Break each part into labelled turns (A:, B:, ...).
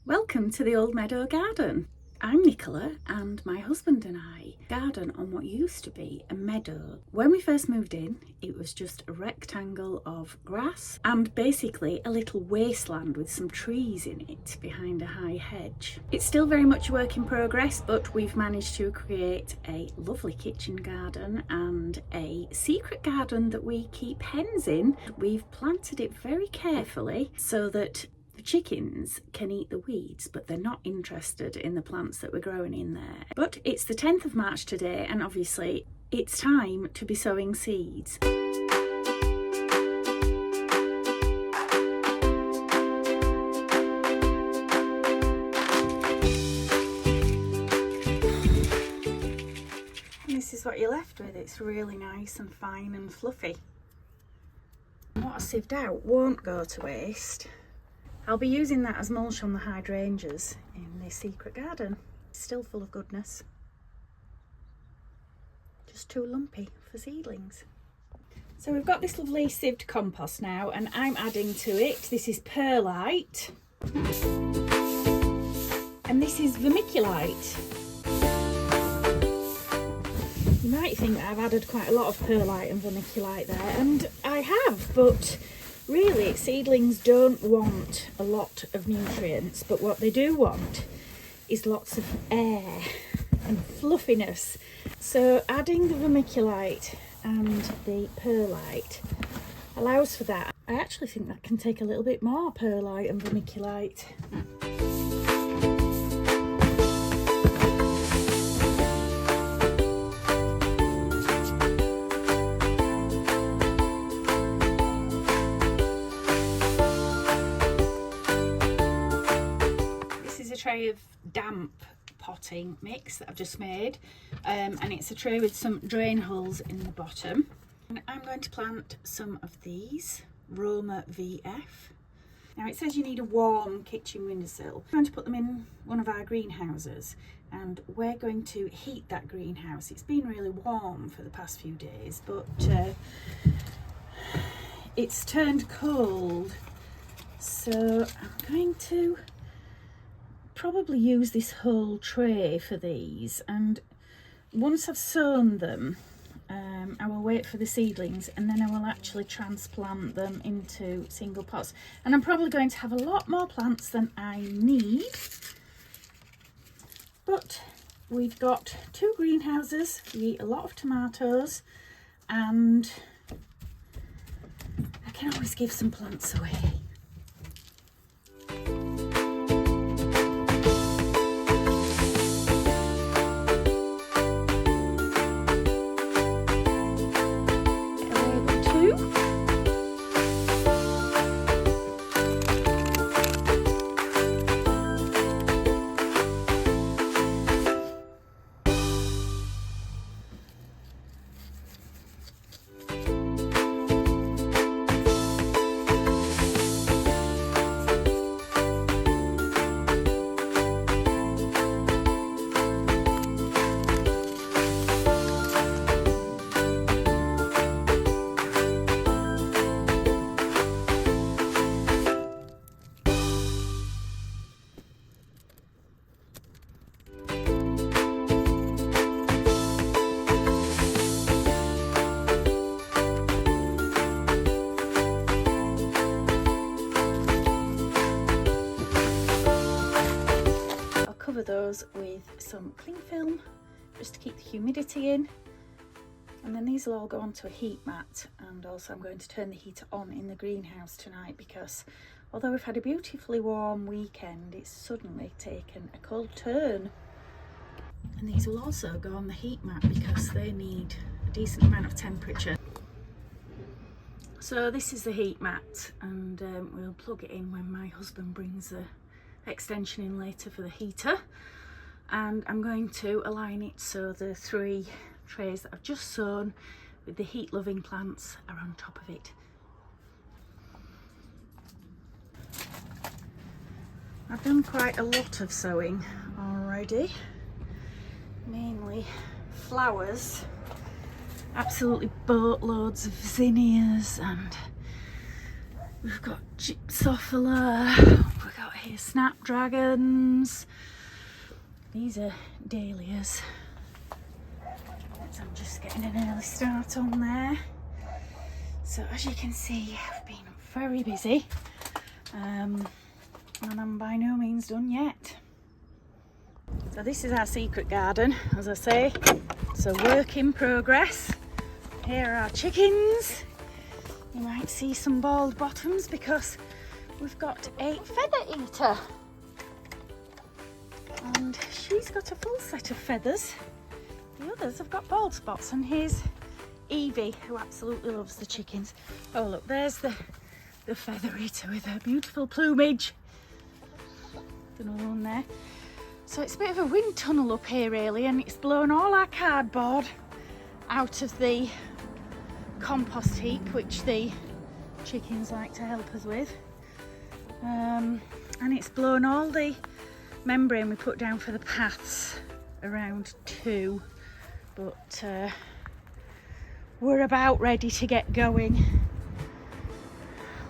A: Welcome to the Old Meadow Garden. I'm Nicola and my husband and I garden on what used to be a meadow. When we first moved in, it was just a rectangle of grass and basically a little wasteland with some trees in it behind a high hedge. It's still very much a work in progress, but we've managed to create a lovely kitchen garden and a secret garden that we keep hens in. We've planted it very carefully so that the chickens can eat the weeds, but they're not interested in the plants that we're growing in there. But it's the 10th of March today, and obviously it's time to be sowing seeds. And this is what you're left with. It's really nice and fine and fluffy. And what I sieved out won't go to waste. I'll be using that as mulch on the hydrangeas in this secret garden. It's still full of goodness. Just too lumpy for seedlings. So we've got this lovely sieved compost now, and I'm adding to it. This is perlite. And this is vermiculite. You might think that I've added quite a lot of perlite and vermiculite there, and I have, but really, seedlings don't want a lot of nutrients, but what they do want is lots of air and fluffiness. So adding the vermiculite and the perlite allows for that. I actually think that can take a little bit more perlite and vermiculite. Tray of damp potting mix that I've just made, and it's a tray with some drain holes in the bottom, and I'm going to plant some of these Roma VF. Now it says you need a warm kitchen windowsill. I'm going to put them in one of our greenhouses, and we're going to heat that greenhouse. It's been really warm for the past few days, but it's turned cold, so I'm going to probably use this whole tray for these, and once I've sown them I will wait for the seedlings, and then I will actually transplant them into single pots, and I'm probably going to have a lot more plants than I need, but we've got 2 greenhouses, we eat a lot of tomatoes, and I can always give some plants away. Those with some cling film just to keep the humidity in, and then these will all go onto a heat mat. And also I'm going to turn the heater on in the greenhouse tonight, because although we've had a beautifully warm weekend, it's suddenly taken a cold turn. And these will also go on the heat mat because they need a decent amount of temperature. So this is the heat mat, and we'll plug it in when my husband brings the extension in later for the heater, and I'm going to align it so the 3 trays that I've just sown with the heat loving plants are on top of it. I've done quite a lot of sowing already, mainly flowers, absolutely boatloads of zinnias and We've got gypsophila, we've got here snapdragons. These are dahlias. So I'm just getting an early start on there. So as you can see, I've been very busy, and I'm by no means done yet. So this is our secret garden, as I say. It's a work in progress. Here are our chickens. You might see some bald bottoms because we've got a feather eater. And she's got a full set of feathers. The others have got bald spots. And here's Evie, who absolutely loves the chickens. Oh look, there's the feather eater with her beautiful plumage. Another one there. So it's a bit of a wind tunnel up here really, and it's blown all our cardboard out of the compost heap, which the chickens like to help us with. And it's blown all the membrane we put down for the paths around too. But we're about ready to get going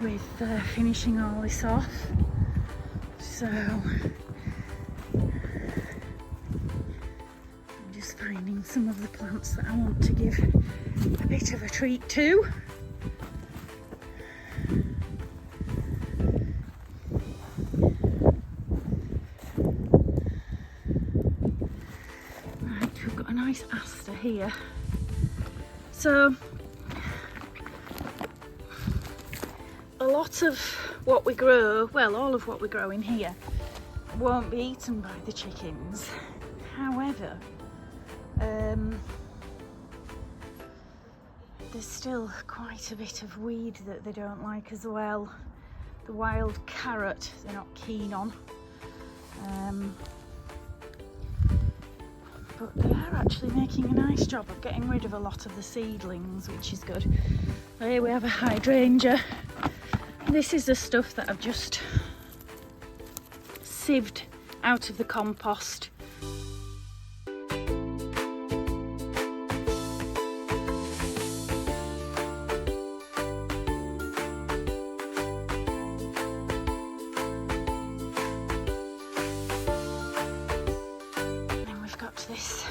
A: with finishing all this off. So I'm just finding some of the plants that I want to give a bit of a treat to. Right, we've got a nice aster here. So a lot of what we grow, well, all of what we grow in here won't be eaten by the chickens. However, there's still quite a bit of weed that they don't like as well. The wild carrot they're not keen on. But they are actually making a nice job of getting rid of a lot of the seedlings, which is good. Here we have a hydrangea. This is the stuff that I've just sieved out of the compost. And we've got this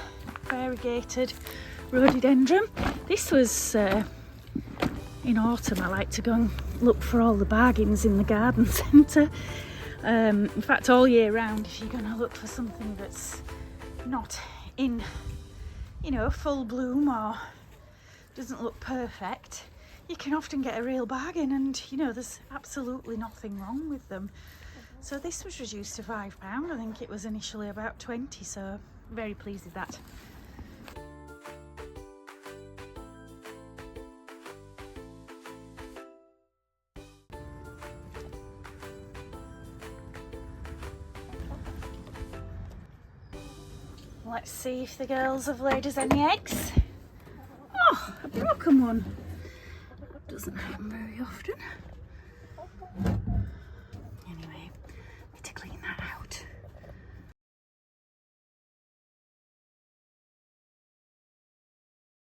A: variegated rhododendron. This was in autumn. I like to go and look for all the bargains in the garden centre. In fact, all year round, if you're going to look for something that's not in, you know, full bloom or doesn't look perfect, you can often get a real bargain, and you know, there's absolutely nothing wrong with them. So this was reduced to £5. I think it was initially about 20, so very pleased with that. Let's see if the girls have laid us any eggs. Oh, a broken one. Doesn't happen very often.